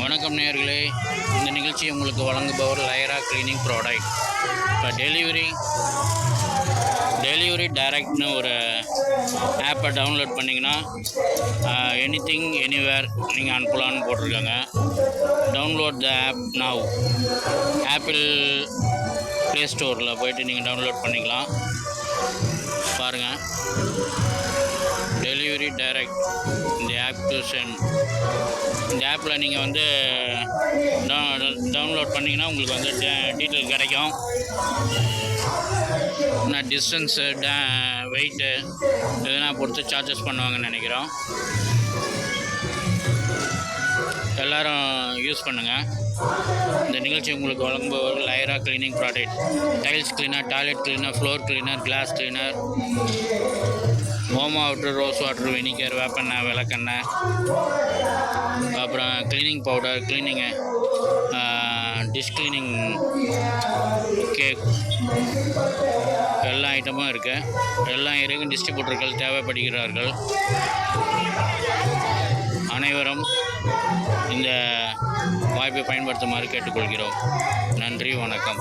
வணக்கம் நேயர்களே, இந்த நிகழ்ச்சி உங்களுக்கு வழங்குபவர் லைரா கிளீனிங் ப்ராடக்ட். இப்போ டெலிவரி டைரக்ட்னு ஒரு ஆப்பை டவுன்லோட் பண்ணிங்கன்னா எனிதிங் எனிவேர் நீங்கள் அனுப்பலான்னு போட்டிருக்காங்க. Download the app now. Apple Play ஸ்டோரில் போய்ட்டு நீங்கள் டவுன்லோட் பண்ணிக்கலாம். பாருங்கள், டெலிவரி டைரக்ட் இந்த ஆப் டு சென்ட். இந்த ஆப்பில் நீங்கள் வந்து டவுன்லோட் பண்ணிங்கன்னா உங்களுக்கு வந்து டீட்டெயில் கிடைக்கும். நான் டிஸ்டன்ஸு வெயிட்டு எதுனா பொறுத்து சார்ஜஸ் பண்ணுவாங்கன்னு நினைக்கிறோம். எல்லோரும் யூஸ் பண்ணுங்கள். இந்த நிகழ்ச்சி உங்களுக்கு வழங்குபவர்கள் Lyra cleaning product. Tiles cleaner, toilet cleaner, floor cleaner, glass cleaner, ஓமோ வாட்டர், ரோஸ் வாட்டர், வினிகர், வேப்பெண்ணெய், விளக்கெண்ணெய், அப்புறம் கிளீனிங் பவுடர், கிளீனிங்கு டிஷ் கிளீனிங் கேக், எல்லா ஐட்டமும் இருக்குது. எல்லா ஏரியாவுக்கும் டிஸ்ட்ரிபியூட்டர்கள் தேவைப்படுகிறார்கள். அனைவரும் இந்த வாய்ப்பை பயன்படுத்துமாறு கேட்டுக்கொள்கிறோம். நன்றி, வணக்கம்.